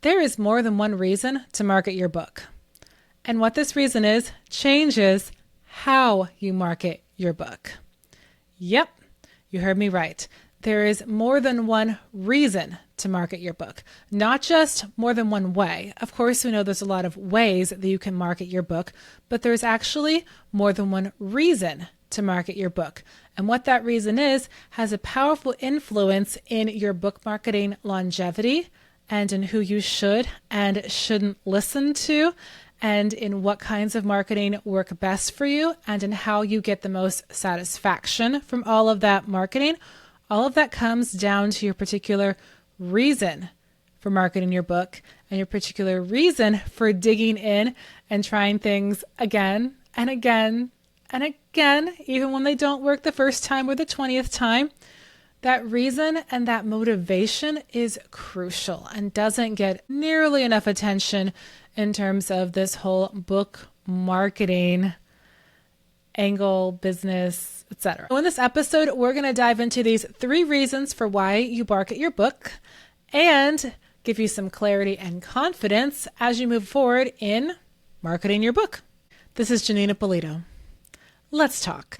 There is more than one reason to market your book. And what this reason is changes how you market your book. Yep, you heard me right. There is more than one reason to market your book, not just more than one way. Of course, we know there's a lot of ways that you can market your book, but there's actually more than one reason to market your book. And what that reason is has a powerful influence in your book marketing longevity and in who you should and shouldn't listen to, and in what kinds of marketing work best for you, and in how you get the most satisfaction from all of that marketing. All of that comes down to your particular reason for marketing your book and your particular reason for digging in and trying things again and again and again, even when they don't work the first time or the 20th time. That reason and that motivation is crucial and doesn't get nearly enough attention in terms of this whole book marketing angle, business, etc. So in this episode, we're going to dive into these 3 reasons for why you market your book and give you some clarity and confidence as you move forward in marketing your book. This is Janeen Ippolito. Let's talk.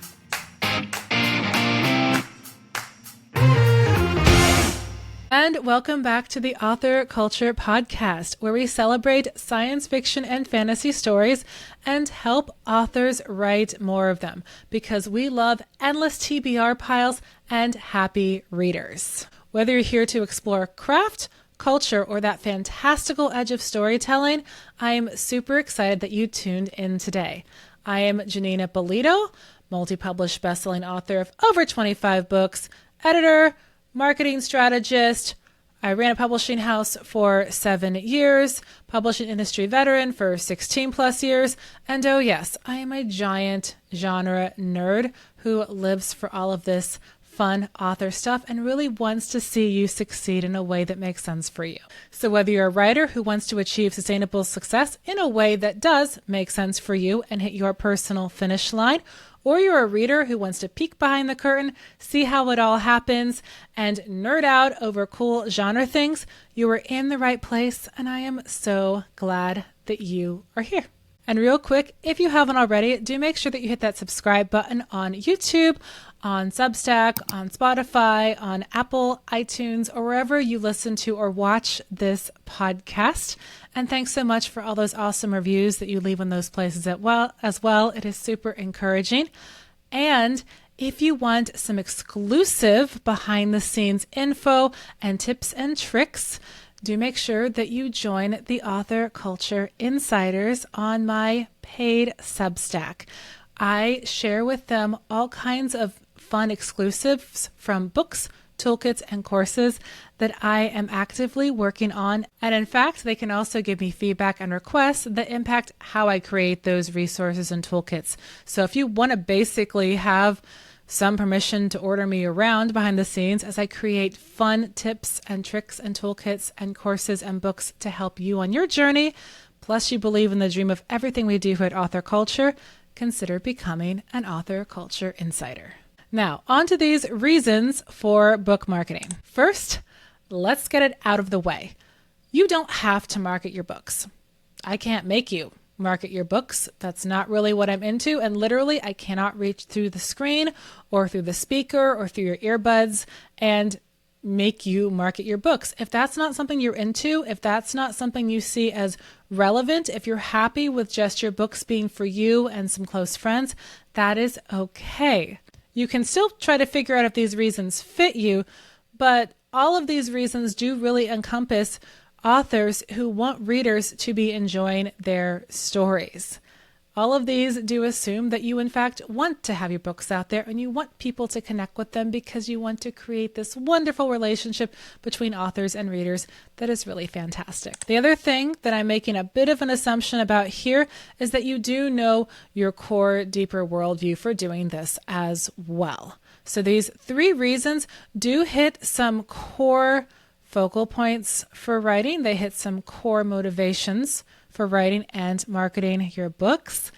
And welcome back to the Author Culture Podcast, where we celebrate science fiction and fantasy stories and help authors write more of them, because we love endless TBR piles and happy readers. Whether you're here to explore craft, culture, or that fantastical edge of storytelling, I'm super excited that you tuned in today. I am Janeen Ippolito, multi-published best-selling author of over 25 books, editor, marketing strategist. I ran a publishing house for 7 years, publishing industry veteran for 16 plus years. And oh yes, I am a giant genre nerd who lives for all of this fun author stuff and really wants to see you succeed in a way that makes sense for you. So whether you're a writer who wants to achieve sustainable success in a way that does make sense for you and hit your personal finish line, or you're a reader who wants to peek behind the curtain, see how it all happens, and nerd out over cool genre things, you are in the right place, and I am so glad that you are here. And real quick, if you haven't already, do make sure that you hit that subscribe button on YouTube, on Substack, on Spotify, on Apple, iTunes, or wherever you listen to or watch this podcast. And thanks so much for all those awesome reviews that you leave in those places as well. It is super encouraging. And if you want some exclusive behind the scenes info and tips and tricks, do make sure that you join the Author Culture Insiders on my paid Substack. I share with them all kinds of fun exclusives from books, toolkits, and courses that I am actively working on. And in fact, they can also give me feedback and requests that impact how I create those resources and toolkits. So if you want to basically have some permission to order me around behind the scenes as I create fun tips and tricks and toolkits and courses and books to help you on your journey, plus you believe in the dream of everything we do here at Author Culture, consider becoming an Author Culture Insider. Now, on to these reasons for book marketing. First, let's get it out of the way. You don't have to market your books. I can't make you market your books. That's not really what I'm into. And literally, I cannot reach through the screen or through the speaker or through your earbuds and make you market your books. If that's not something you're into, if that's not something you see as relevant, if you're happy with just your books being for you and some close friends, that is okay. You can still try to figure out if these reasons fit you, but all of these reasons do really encompass authors who want readers to be enjoying their stories. All of these do assume that you, in fact, want to have your books out there and you want people to connect with them because you want to create this wonderful relationship between authors and readers that is really fantastic. The other thing that I'm making a bit of an assumption about here is that you do know your core, deeper worldview for doing this as well. So these 3 reasons do hit some core focal points for writing. They hit some core motivations for writing and marketing your books,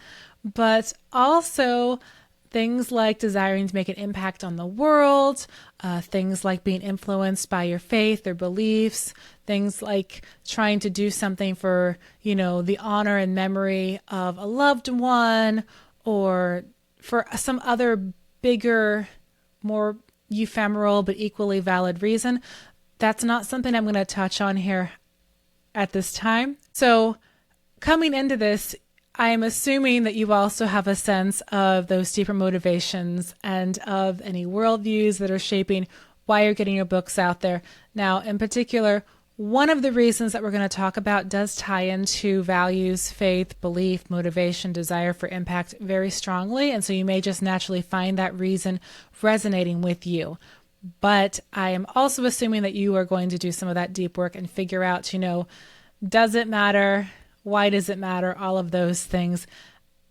but also Things like desiring to make an impact on the world, things like being influenced by your faith or beliefs, things like trying to do something for, the honor and memory of a loved one, or for some other bigger, more ephemeral but equally valid reason. That's not something I'm going to touch on here at this time. So coming into this, I am assuming that you also have a sense of those deeper motivations and of any worldviews that are shaping why you're getting your books out there. Now, in particular, one of the reasons that we're going to talk about does tie into values, faith, belief, motivation, desire for impact very strongly. And so you may just naturally find that reason resonating with you. But I am also assuming that you are going to do some of that deep work and figure out, does it matter? Why does it matter? All of those things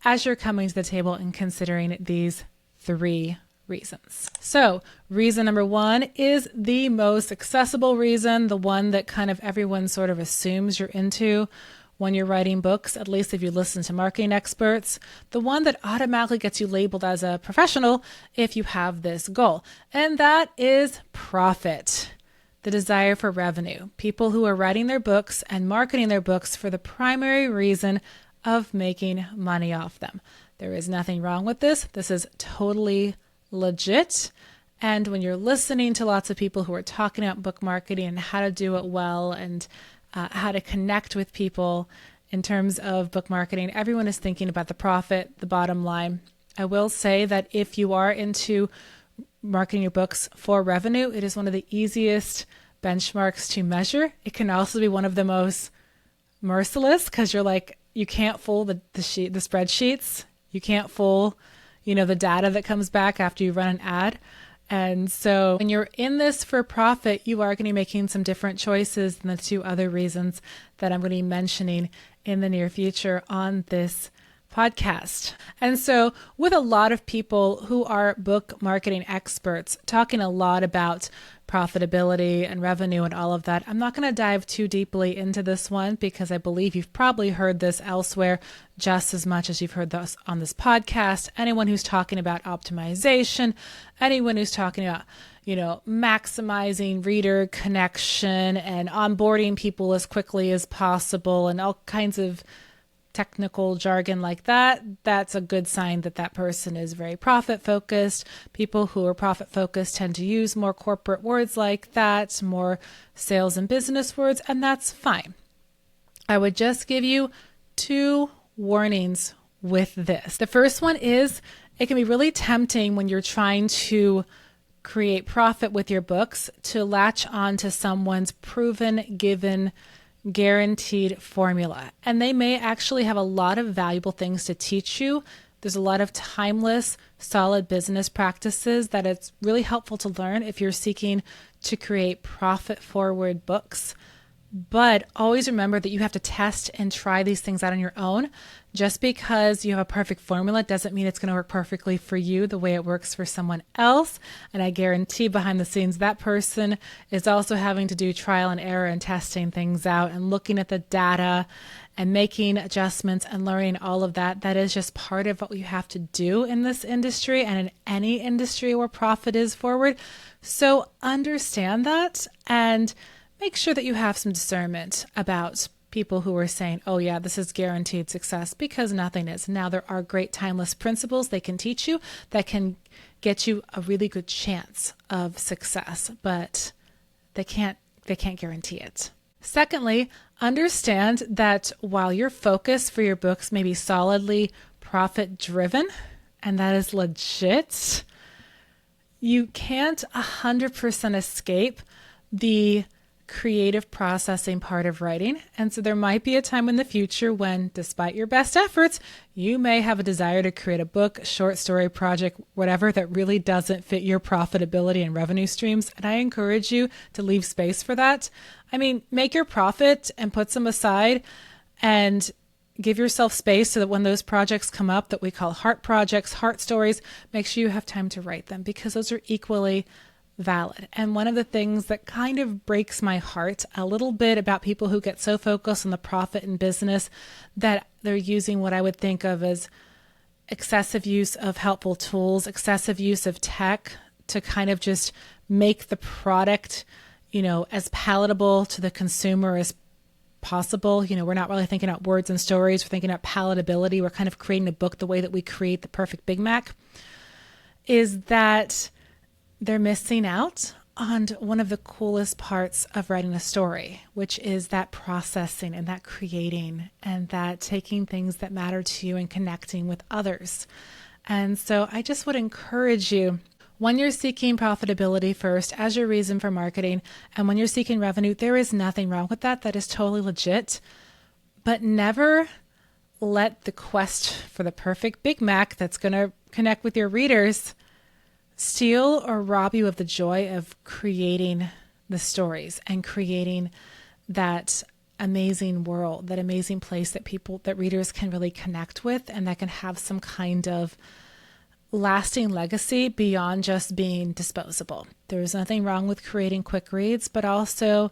as you're coming to the table and considering these 3 reasons. So reason number 1 is the most accessible reason, the one that kind of everyone sort of assumes you're into when you're writing books, at least if you listen to marketing experts, the one that automatically gets you labeled as a professional if you have this goal. And that is profit. The desire for revenue. People who are writing their books and marketing their books for the primary reason of making money off them. There is nothing wrong with this. This is totally legit. And when you're listening to lots of people who are talking about book marketing and how to do it well and how to connect with people in terms of book marketing, everyone is thinking about the profit, the bottom line. I will say that if you are into marketing your books for revenue, it is one of the easiest benchmarks to measure. It can also be one of the most merciless because you can't fool the spreadsheets. You can't fool, the data that comes back after you run an ad. And so when you're in this for profit, you are going to be making some different choices than the 2 other reasons that I'm going to be mentioning in the near future on this podcast. And so with a lot of people who are book marketing experts talking a lot about profitability and revenue and all of that, I'm not going to dive too deeply into this one because I believe you've probably heard this elsewhere just as much as you've heard this on this podcast. Anyone who's talking about optimization, anyone who's talking about maximizing reader connection and onboarding people as quickly as possible and all kinds of technical jargon like that, that's a good sign that that person is very profit focused. People who are profit focused tend to use more corporate words like that, more sales and business words, and that's fine. I would just give you 2 warnings with this. The first one is it can be really tempting when you're trying to create profit with your books to latch on to someone's proven, given, guaranteed formula. And they may actually have a lot of valuable things to teach you. There's a lot of timeless, solid business practices that it's really helpful to learn if you're seeking to create profit-forward books. But always remember that you have to test and try these things out on your own. Just because you have a perfect formula doesn't mean it's going to work perfectly for you the way it works for someone else. And I guarantee behind the scenes, that person is also having to do trial and error and testing things out and looking at the data and making adjustments and learning all of that. That is just part of what you have to do in this industry and in any industry where profit is forward. So understand that and make sure that you have some discernment about people who are saying, oh yeah, this is guaranteed success, because nothing is. Now, there are great timeless principles they can teach you that can get you a really good chance of success, but they can't guarantee it. Secondly, understand that while your focus for your books may be solidly profit driven, and that is legit, you can't 100% escape the creative processing part of writing. And so there might be a time in the future when, despite your best efforts, you may have a desire to create a book, short story project, whatever that really doesn't fit your profitability and revenue streams. And I encourage you to leave space for that. I mean, make your profit and put some aside and give yourself space so that when those projects come up that we call heart projects, heart stories, make sure you have time to write them, because those are equally valid. And one of the things that kind of breaks my heart a little bit about people who get so focused on the profit in business that they're using what I would think of as excessive use of helpful tools, excessive use of tech to kind of just make the product, as palatable to the consumer as possible. We're not really thinking about words and stories. We're thinking about palatability. We're kind of creating a book the way that we create the perfect Big Mac. Is that they're missing out on one of the coolest parts of writing a story, which is that processing and that creating and that taking things that matter to you and connecting with others. And so I just would encourage you, when you're seeking profitability first as your reason for marketing, and when you're seeking revenue, there is nothing wrong with that. That is totally legit. But never let the quest for the perfect Big Mac that's going to connect with your readers steal or rob you of the joy of creating the stories and creating that amazing world, that amazing place that readers can really connect with and that can have some kind of lasting legacy beyond just being disposable. There is nothing wrong with creating quick reads, but also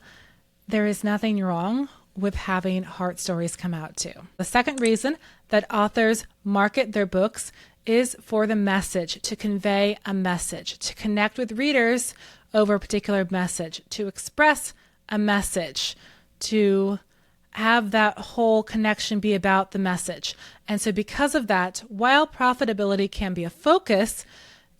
there is nothing wrong with having heart stories come out too. The second reason that authors market their books is for the message, to convey a message, to connect with readers over a particular message, to express a message, to have that whole connection be about the message. And so because of that, while profitability can be a focus,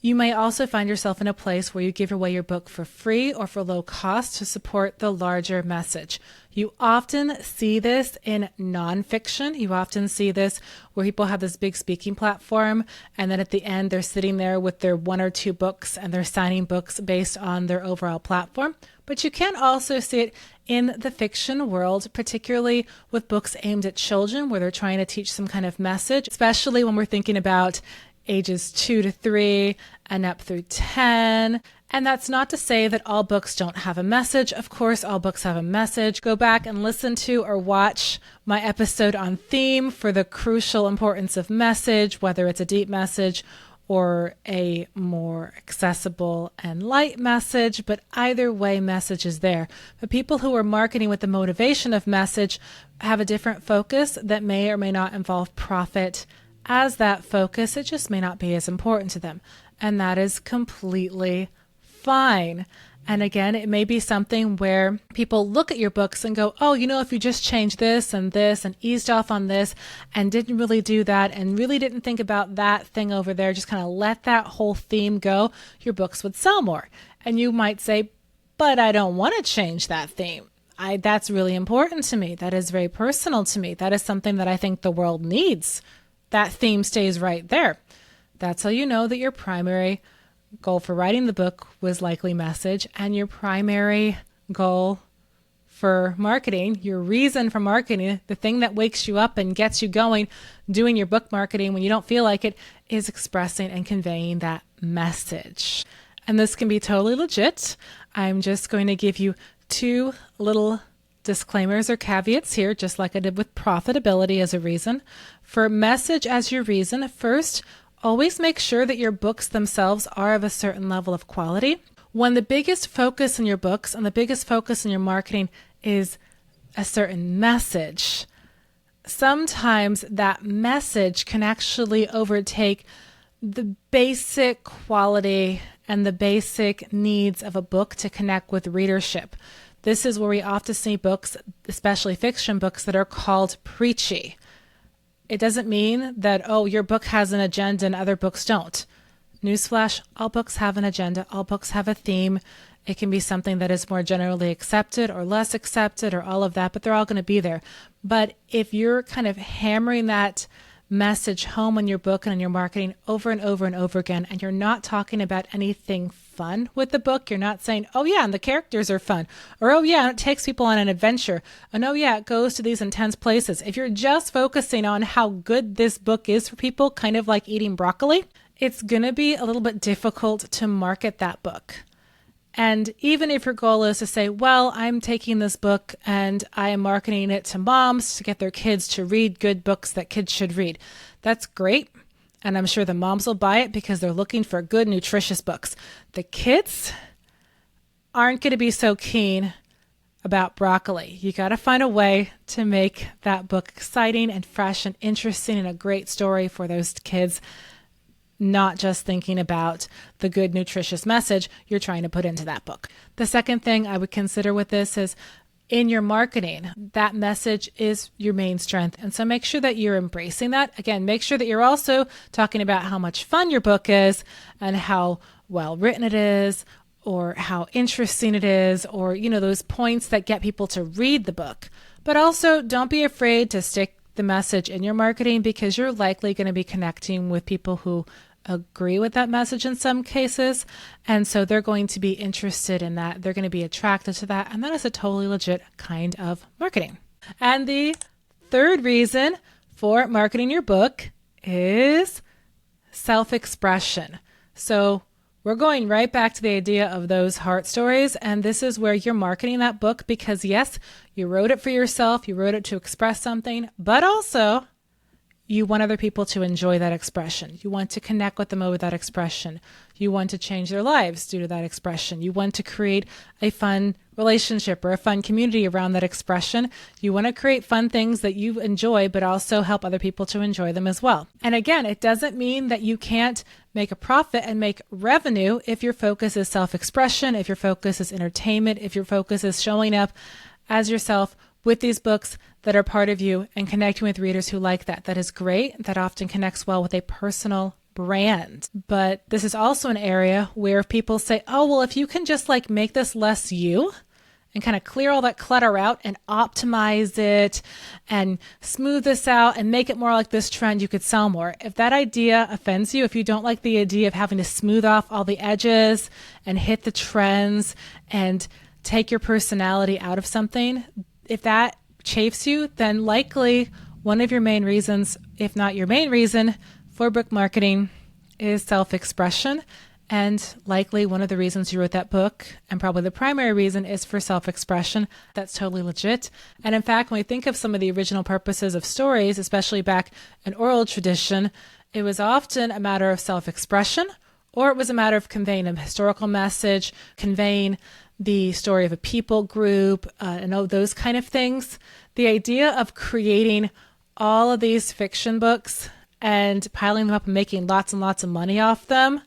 you may also find yourself in a place where you give away your book for free or for low cost to support the larger message. You often see this in nonfiction. You often see this where people have this big speaking platform, and then at the end, they're sitting there with their one or two books and they're signing books based on their overall platform. But you can also see it in the fiction world, particularly with books aimed at children where they're trying to teach some kind of message, especially when we're thinking about ages 2 to 3 and up through 10. And that's not to say that all books don't have a message. Of course, all books have a message. Go back and listen to or watch my episode on theme for the crucial importance of message, whether it's a deep message or a more accessible and light message. But either way, message is there. But people who are marketing with the motivation of message have a different focus that may or may not involve profit as that focus. It just may not be as important to them. And that is completely fine. And again, it may be something where people look at your books and go, oh, if you just changed this and eased off on this and didn't really do that and really didn't think about that thing over there, just kind of let that whole theme go, your books would sell more. And you might say, but I don't want to change that theme. That's really important to me. That is very personal to me. That is something that I think the world needs. That theme stays right there. That's how you know that your primary goal for writing the book was likely message, and your primary goal for marketing, your reason for marketing, the thing that wakes you up and gets you going, doing your book marketing when you don't feel like it, is expressing and conveying that message. And this can be totally legit. I'm just going to give you 2 little disclaimers or caveats here, just like I did with profitability as a reason. For message as your reason, first, always make sure that your books themselves are of a certain level of quality. When the biggest focus in your books and the biggest focus in your marketing is a certain message, sometimes that message can actually overtake the basic quality and the basic needs of a book to connect with readership. This is where we often see books, especially fiction books, that are called preachy. It doesn't mean that, your book has an agenda and other books don't. Newsflash, all books have an agenda. All books have a theme. It can be something that is more generally accepted or less accepted or all of that, but they're all going to be there. But if you're kind of hammering that message home in your book and in your marketing over and over and over again, and you're not talking about anything fun with the book, you're not saying, oh yeah, and the characters are fun, or oh yeah, it takes people on an adventure, and oh yeah, it goes to these intense places. If you're just focusing on how good this book is for people, kind of like eating broccoli, it's going to be a little bit difficult to market that book. And even if your goal is to say, well, I'm taking this book and I am marketing it to moms to get their kids to read good books that kids should read, that's great. And I'm sure the moms will buy it because they're looking for good, nutritious books. The kids aren't going to be so keen about broccoli. You got to find a way to make that book exciting and fresh and interesting and a great story for those kids, not just thinking about the good, nutritious message you're trying to put into that book. The second thing I would consider with this is in your marketing, that message is your main strength. And so make sure that you're embracing that. Again, make sure that you're also talking about how much fun your book is and how well written it is, or how interesting it is, or, those points that get people to read the book. But also don't be afraid to stick the message in your marketing, because you're likely going to be connecting with people who agree with that message in some cases. And so they're going to be interested in that. They're going to be attracted to that. And that is a totally legit kind of marketing. And the third reason for marketing your book is self-expression. So we're going right back to the idea of those heart stories. And this is where you're marketing that book because, yes, you wrote it for yourself. You wrote it to express something, but also you want other people to enjoy that expression. You want to connect with them over that expression. You want to change their lives due to that expression. You want to create a fun relationship or a fun community around that expression. You want to create fun things that you enjoy, but also help other people to enjoy them as well. And again, it doesn't mean that you can't make a profit and make revenue if your focus is self-expression, if your focus is entertainment, if your focus is showing up as yourself with these books that are part of you and connecting with readers who like that. That is great. That often connects well with a personal brand. But this is also an area where people say, oh, well, if you can just make this less you and kind of clear all that clutter out and optimize it and smooth this out and make it more like this trend, you could sell more. If that idea offends you, if you don't like the idea of having to smooth off all the edges and hit the trends and take your personality out of something, if that chafes you, then likely one of your main reasons, if not your main reason, for book marketing is self-expression. And likely one of the reasons you wrote that book, and probably the primary reason, is for self-expression. That's totally legit. And in fact, when we think of some of the original purposes of stories, especially back in oral tradition, it was often a matter of self-expression, or it was a matter of conveying a historical message, conveying the story of a people group, and all those kind of things. The idea of creating all of these fiction books and piling them up and making lots and lots of money off them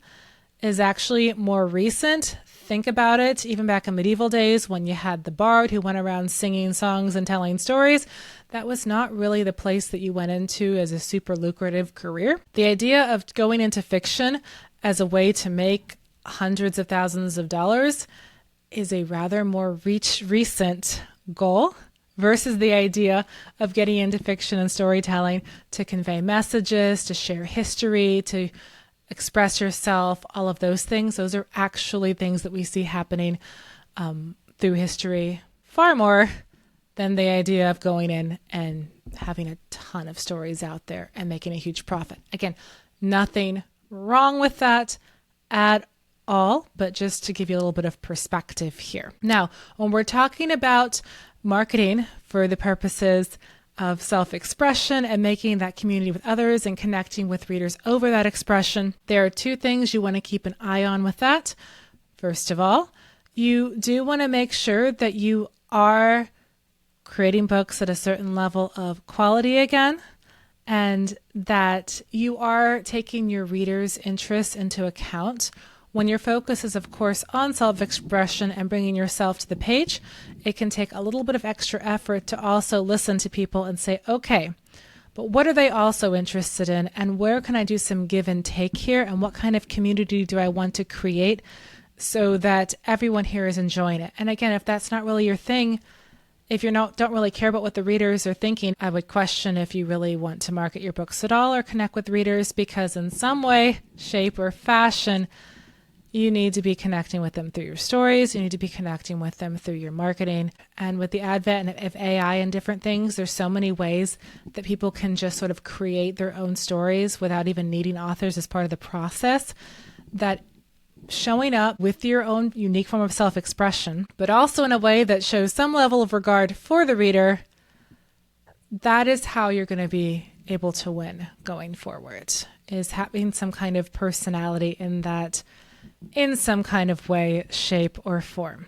is actually more recent. Think about it, even back in medieval days when you had the bard who went around singing songs and telling stories. That was not really the place that you went into as a super lucrative career. The idea of going into fiction as a way to make hundreds of thousands of dollars is a rather more recent goal versus the idea of getting into fiction and storytelling to convey messages, to share history, to express yourself, all of those things. Those are actually things that we see happening through history far more than the idea of going in and having a ton of stories out there and making a huge profit. Again, nothing wrong with that at all, but just to give you a little bit of perspective here. Now, when we're talking about marketing for the purposes of self-expression and making that community with others and connecting with readers over that expression, there are two things you want to keep an eye on with that. First of all, you do want to make sure that you are creating books at a certain level of quality again, and that you are taking your readers' interests into account. When your focus is, of course, on self-expression and bringing yourself to the page, it can take a little bit of extra effort to also listen to people and say, okay, but what are they also interested in? And where can I do some give and take here? And what kind of community do I want to create so that everyone here is enjoying it? And again, if that's not really your thing, if you don't really care about what the readers are thinking, I would question if you really want to market your books at all or connect with readers, because in some way, shape, or fashion, you need to be connecting with them through your stories. You need to be connecting with them through your marketing. And with the advent of AI and different things, there's so many ways that people can just sort of create their own stories without even needing authors as part of the process, that showing up with your own unique form of self-expression, but also in a way that shows some level of regard for the reader, that is how you're going to be able to win going forward, is having some kind of personality in that, in some kind of way, shape, or form.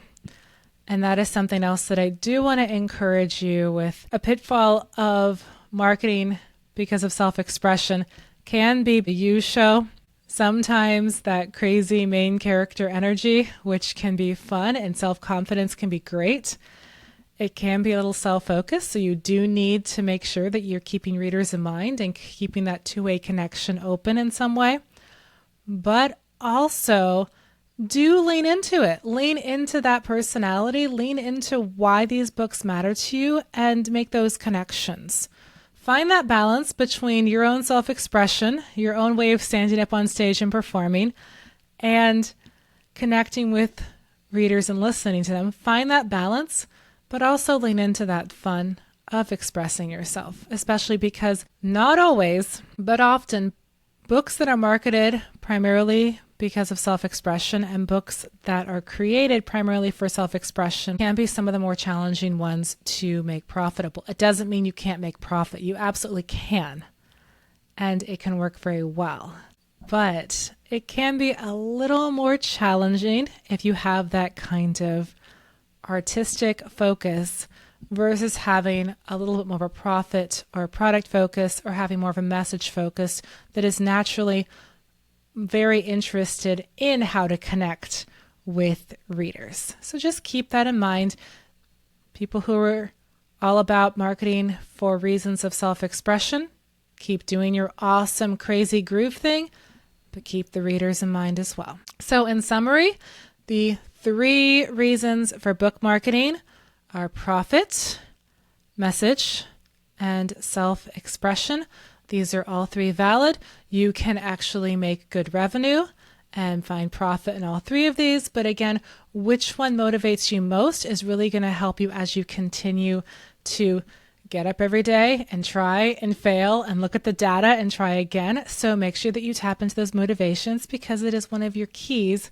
And that is something else that I do want to encourage you with. A pitfall of marketing because of self-expression can be the you show. Sometimes that crazy main character energy, which can be fun, and self-confidence can be great. It can be a little self-focused, so you do need to make sure that you're keeping readers in mind and keeping that two-way connection open in some way. But also, do lean into it. Lean into that personality. Lean into why these books matter to you and make those connections. Find that balance between your own self-expression, your own way of standing up on stage and performing, and connecting with readers and listening to them. Find that balance, but also lean into that fun of expressing yourself, especially because not always, but often, books that are marketed primarily because of self-expression and books that are created primarily for self-expression can be some of the more challenging ones to make profitable. It doesn't mean you can't make profit. You absolutely can, and it can work very well. But it can be a little more challenging if you have that kind of artistic focus versus having a little bit more of a profit or a product focus or having more of a message focus that is naturally very interested in how to connect with readers. So just keep that in mind. People who are all about marketing for reasons of self-expression, keep doing your awesome, crazy groove thing, but keep the readers in mind as well. So in summary, the 3 reasons for book marketing are profit, message, and self-expression. These are all 3 valid. You can actually make good revenue and find profit in all 3 of these. But again, which one motivates you most is really going to help you as you continue to get up every day and try and fail and look at the data and try again. So make sure that you tap into those motivations because it is one of your keys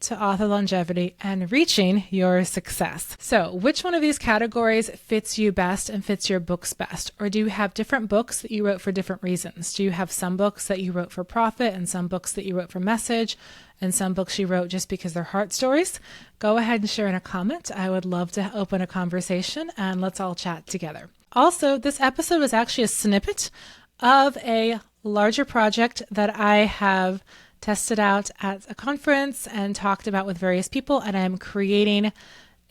to author longevity and reaching your success. So which one of these categories fits you best and fits your books best? Or do you have different books that you wrote for different reasons? Do you have some books that you wrote for profit and some books that you wrote for message and some books you wrote just because they're heart stories? Go ahead and share in a comment. I would love to open a conversation and let's all chat together. Also, this episode was actually a snippet of a larger project that I have tested out at a conference and talked about with various people, and I'm creating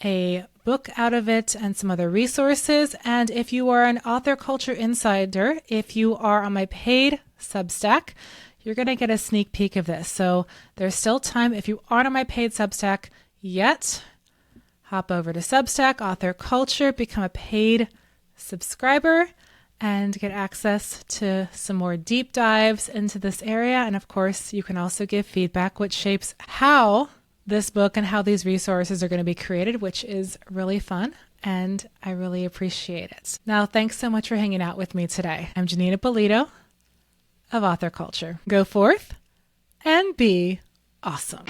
a book out of it and some other resources. And if you are an author culture insider, if you are on my paid Substack, you're going to get a sneak peek of this. So there's still time. If you aren't on my paid Substack yet, hop over to Substack, Author Culture, become a paid subscriber, and get access to some more deep dives into this area. And of course, you can also give feedback, which shapes how this book and how these resources are going to be created, which is really fun. And I really appreciate it. Now, thanks so much for hanging out with me today. I'm Janeen Ippolito of Author Culture. Go forth and be awesome.